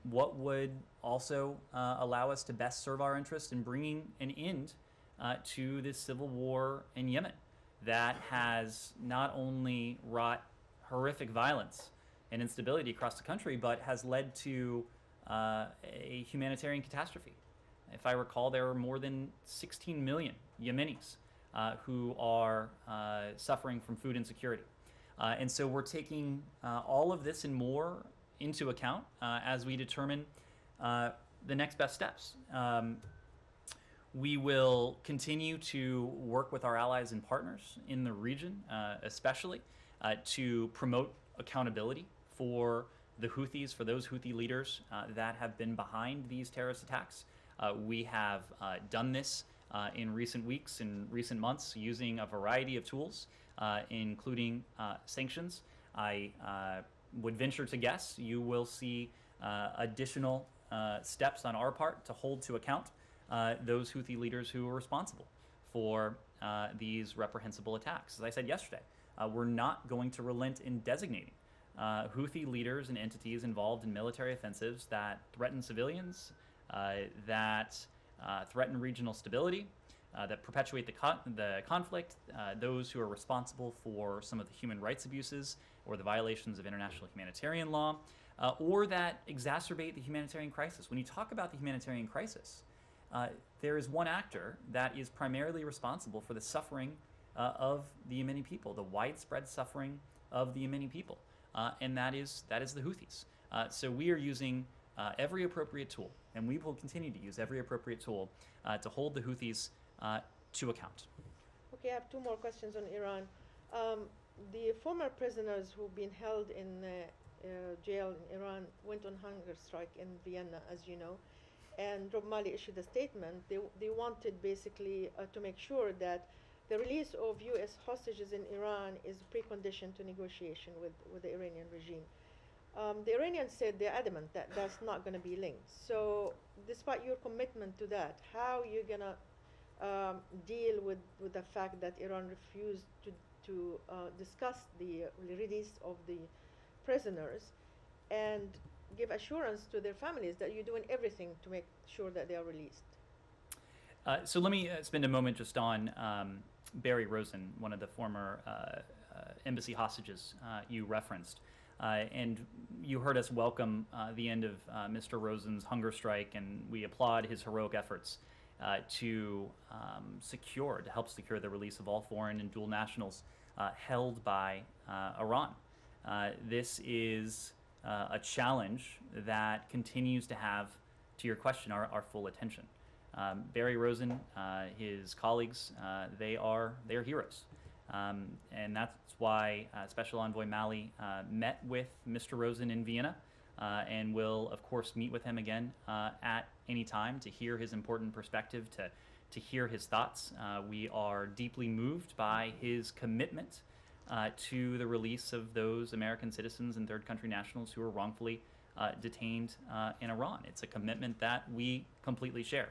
What would also allow us to best serve our interest in bringing an end to this civil war in Yemen that has not only wrought horrific violence and instability across the country, but has led to a humanitarian catastrophe. If I recall, there are more than 16 million Yemenis who are suffering from food insecurity. And so we're taking all of this and more into account as we determine the next best steps. We will continue to work with our allies and partners in the region, especially to promote accountability for the Houthis, for those Houthi leaders that have been behind these terrorist attacks. We have done this in recent weeks and recent months using a variety of tools, including sanctions. I would venture to guess you will see additional steps on our part to hold to account those Houthi leaders who are responsible for these reprehensible attacks. As I said yesterday, we're not going to relent in designating Houthi leaders and entities involved in military offensives that threaten civilians, that threaten regional stability, that perpetuate the conflict, those who are responsible for some of the human rights abuses or the violations of international humanitarian law, or that exacerbate the humanitarian crisis. When you talk about the humanitarian crisis, there is one actor that is primarily responsible for the suffering of the Yemeni people, the widespread suffering of the Yemeni people, and that is the Houthis. So we are using every appropriate tool, and we will continue to use every appropriate tool to hold the Houthis to account. Okay, I have two more questions on Iran. The former prisoners who've been held in jail in Iran went on hunger strike in Vienna, as you know, and Rob Mali issued a statement. They wanted basically to make sure that the release of U.S. hostages in Iran is a precondition to negotiation with the Iranian regime. The Iranians said they're adamant that that's not going to be linked. So despite your commitment to that, how are you going to deal with the fact that Iran refused to discuss the release of the prisoners and give assurance to their families that you're doing everything to make sure that they are released? So let me spend a moment just on Barry Rosen, one of the former embassy hostages you referenced. And you heard us welcome the end of Mr. Rosen's hunger strike, and we applaud his heroic efforts to help secure the release of all foreign and dual nationals held by Iran. This is a challenge that continues to have, to your question, our full attention. Barry Rosen, his colleagues, they are heroes. And that's why Special Envoy Malley met with Mr. Rosen in Vienna and will, of course, meet with him again at any time to hear his important perspective, to hear his thoughts. We are deeply moved by his commitment to the release of those American citizens and third country nationals who are wrongfully detained in Iran. It's a commitment that we completely share.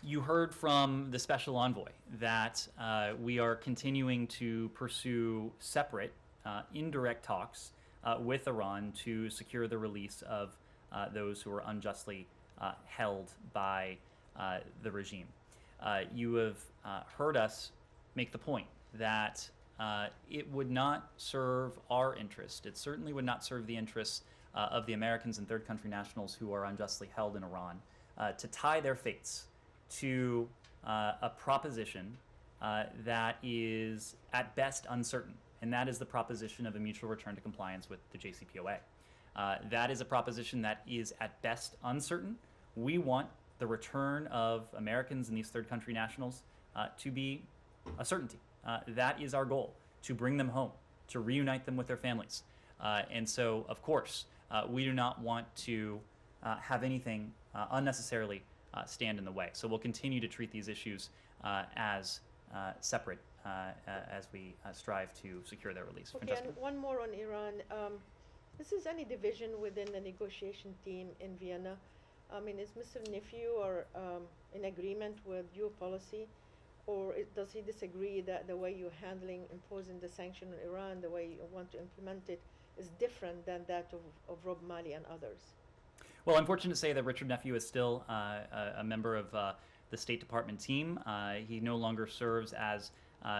You heard from the Special Envoy that we are continuing to pursue separate, indirect talks with Iran to secure the release of those who are unjustly held by the regime. You have heard us make the point that it would not serve our interest. It certainly would not serve the interests of the Americans and third country nationals who are unjustly held in Iran to tie their fates to a proposition that is at best uncertain, and that is the proposition of a mutual return to compliance with the JCPOA. That is a proposition that is at best uncertain. We want the return of Americans and these third country nationals to be a certainty. That is our goal, to bring them home, to reunite them with their families. And so, of course, we do not want to have anything unnecessarily stand in the way. So we'll continue to treat these issues as separate as we strive to secure their release. Okay, Francesca? and one more on Iran. This is any division within the negotiation team in Vienna? I mean, is Mr. Nephew or in agreement with your policy, or does he disagree that the way you're handling imposing the sanction on Iran, the way you want to implement it, is different than that of Rob Malley and others? Well, I'm fortunate to say that Richard Nephew is still a member of the State Department team. He no longer serves as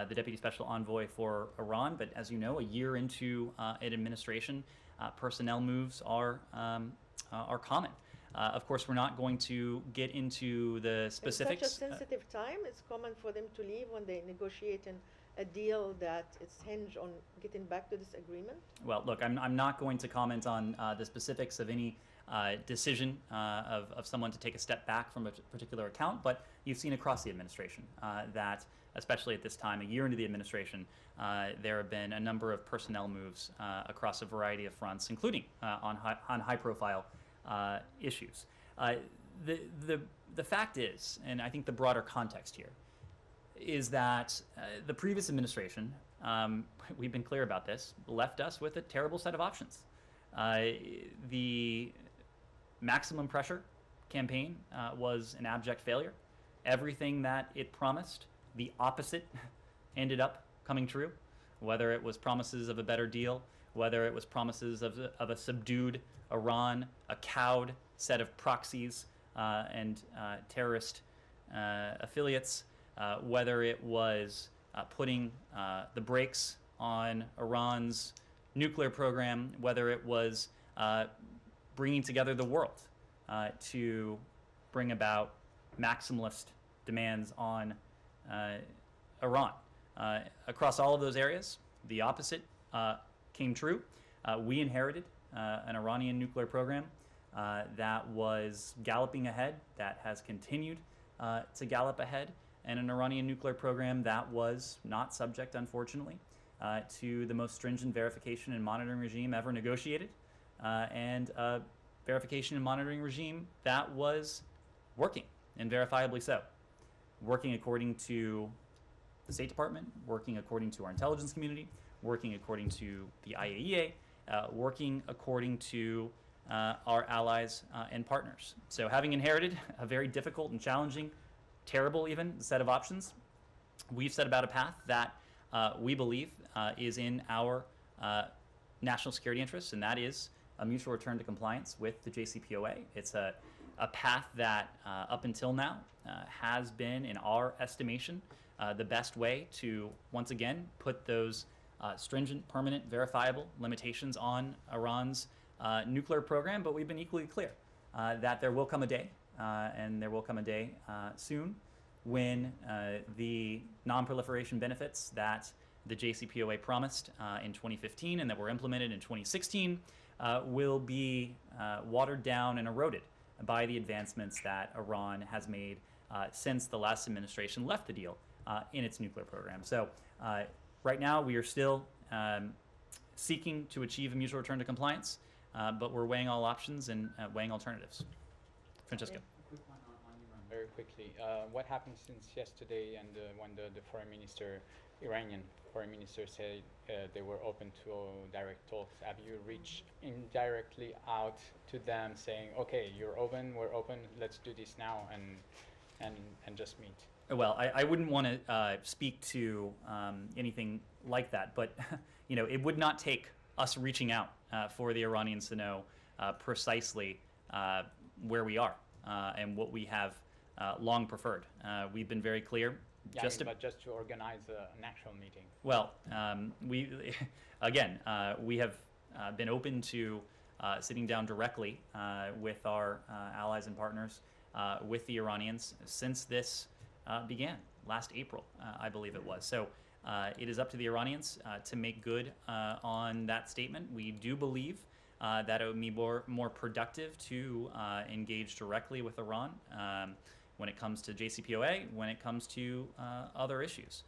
the Deputy Special Envoy for Iran, but as you know, a year into an administration, personnel moves are common. Of course, we're not going to get into the specifics. In such a sensitive time, it's common for them to leave when they negotiate a deal that is hinged on getting back to this agreement? Well, look, I'm not going to comment on the specifics of any decision of someone to take a step back from a particular account, but you've seen across the administration that, especially at this time, a year into the administration, there have been a number of personnel moves across a variety of fronts, including on high-profile issues. The fact is, and I think the broader context here, is that the previous administration, we've been clear about this, left us with a terrible set of options. The maximum pressure campaign was an abject failure. Everything that it promised, the opposite ended up coming true, whether it was promises of a better deal, whether it was promises of a subdued Iran, a cowed set of proxies and terrorist affiliates, whether it was putting the brakes on Iran's nuclear program, whether it was bringing together the world to bring about maximalist demands on Iran. Across all of those areas, the opposite came true. We inherited an Iranian nuclear program that was galloping ahead, that has continued to gallop ahead, and an Iranian nuclear program that was not subject, unfortunately, to the most stringent verification and monitoring regime ever negotiated, and a verification and monitoring regime that was working, and verifiably so. Working according to the State Department, working according to our intelligence community, working according to the IAEA, working according to our allies and partners. So having inherited a very difficult and challenging, terrible even, set of options, we've set about a path that we believe is in our national security interests, and that is a mutual return to compliance with the JCPOA. It's a a path that, up until now, has been, in our estimation, the best way to, once again, put those stringent, permanent, verifiable limitations on Iran's nuclear program. But we've been equally clear that there will come a day, and there will come a day soon, when the non-proliferation benefits that the JCPOA promised in 2015 and that were implemented in 2016 will be watered down and eroded by the advancements that Iran has made since the last administration left the deal in its nuclear program. So right now we are still seeking to achieve a mutual return to compliance, but we're weighing all options and weighing alternatives. Francesca. Quick one on Iran, very quickly. What happened since yesterday and when the foreign minister, Iranian foreign minister, said they were open to direct talks? Have you reached indirectly out to them saying, okay, you're open, we're open, let's do this now and just meet? Well, I wouldn't want to speak to anything like that, but you know, it would not take us reaching out for the Iranians to know precisely where we are and what we have long preferred. We've been very clear. Yeah, but just to organize an actual meeting. Well, we again we have been open to sitting down directly with our allies and partners, with the Iranians since this began last April, I believe it was. So it is up to the Iranians to make good on that statement. We do believe that it would be more productive to engage directly with Iran when it comes to JCPOA, when it comes to other issues.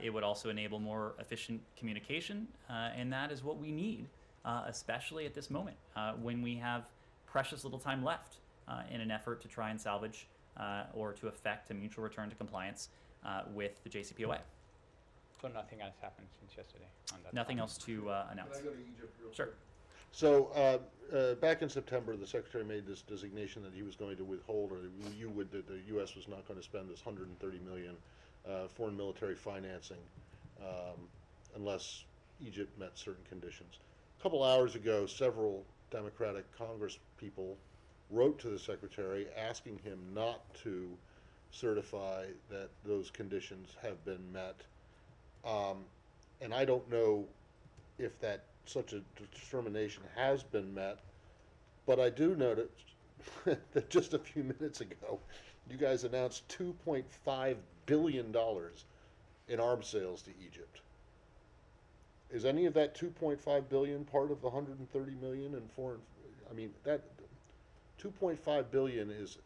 It would also enable more efficient communication, and that is what we need, especially at this moment, when we have precious little time left in an effort to try and salvage or to effect a mutual return to compliance with the JCPOA. So nothing else happened since yesterday on that? Nothing else to announce. Can I go to Egypt real Sure. quick? So back in September, the Secretary made this designation that he was going to withhold, or that the U.S. was not going to spend this $130 million foreign military financing unless Egypt met certain conditions. A couple hours ago, several Democratic Congress people wrote to the Secretary asking him not to certify that those conditions have been met. And I don't know if such a determination has been met, but I do notice that just a few minutes ago, you guys announced $2.5 billion in arms sales to Egypt. Is any of that $2.5 billion part of the $130 million in foreign? I mean, that $2.5 billion is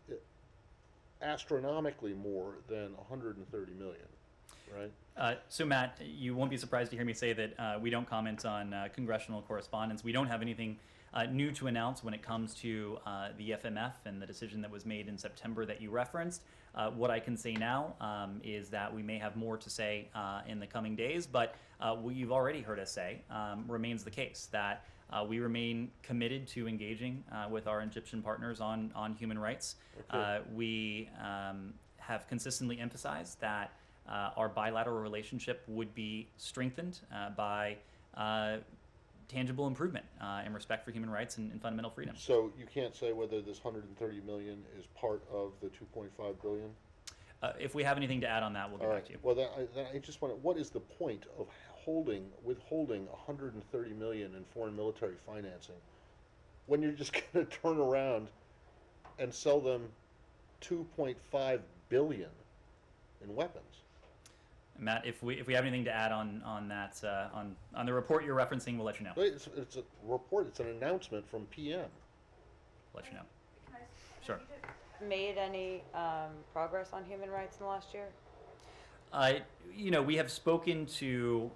astronomically more than $130 million, right? So Matt, you won't be surprised to hear me say that we don't comment on congressional correspondence. We don't have anything new to announce when it comes to the FMF and the decision that was made in September that you referenced. What I can say now is that we may have more to say in the coming days, but what you've already heard us say remains the case, that we remain committed to engaging with our Egyptian partners on human rights. Okay. We have consistently emphasized that our bilateral relationship would be strengthened by tangible improvement in respect for human rights and fundamental freedoms. So you can't say whether this $130 million is part of the $2.5 billion? If we have anything to add on that, we'll get back to you. Well, then I just want to, what is the point of withholding $130 million in foreign military financing when you're just going to turn around and sell them $2.5 billion in weapons? Matt, if we have anything to add on that on the report you're referencing, we'll let you know. It's a report. It's an announcement from PM. Let you know. Sure. Made any progress on human rights in the last year? You know, we have spoken to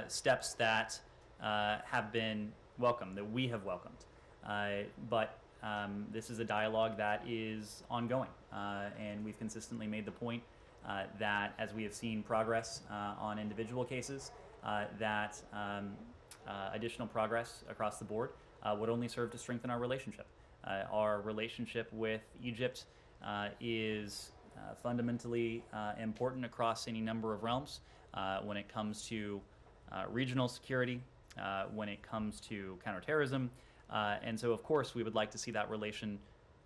steps that have been welcomed, that we have welcomed, but this is a dialogue that is ongoing, and we've consistently made the point that as we have seen progress on individual cases, that additional progress across the board would only serve to strengthen our relationship. Our relationship with Egypt is fundamentally important across any number of realms when it comes to regional security, when it comes to counterterrorism, and so of course we would like to see that relation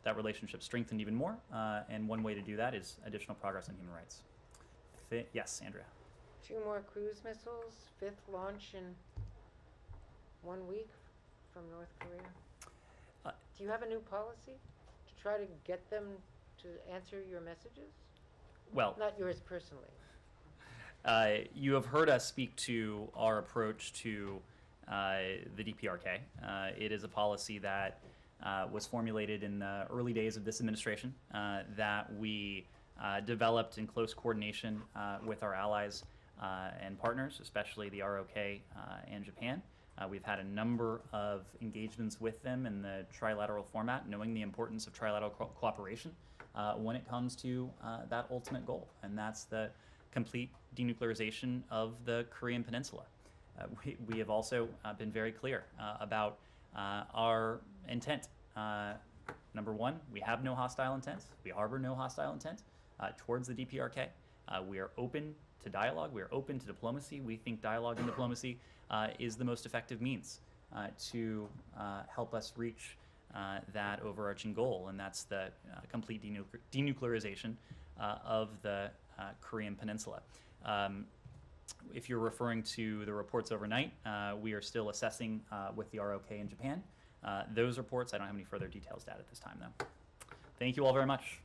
that relationship strengthened even more, and one way to do that is additional progress on human rights. Yes, Andrea. 2 more cruise missiles, 5th launch in 1 week from North Korea. Do you have a new policy to try to get them to answer your messages? Well, Not yours personally. you have heard us speak to our approach to the DPRK. It is a policy that was formulated in the early days of this administration that we developed in close coordination with our allies and partners, especially the ROK and Japan. We've had a number of engagements with them in the trilateral format, knowing the importance of trilateral cooperation when it comes to that ultimate goal, and that's the complete denuclearization of the Korean Peninsula. We have also been very clear about our intent. Number one, we have no hostile intent. We harbor no hostile intent towards the DPRK. We are open to dialogue. We are open to diplomacy. We think dialogue and diplomacy is the most effective means to help us reach that overarching goal, and that's the complete denuclearization of the Korean Peninsula. If you're referring to the reports overnight, we are still assessing with the ROK in Japan. Those reports, I don't have any further details to add at this time, though. Thank you all very much.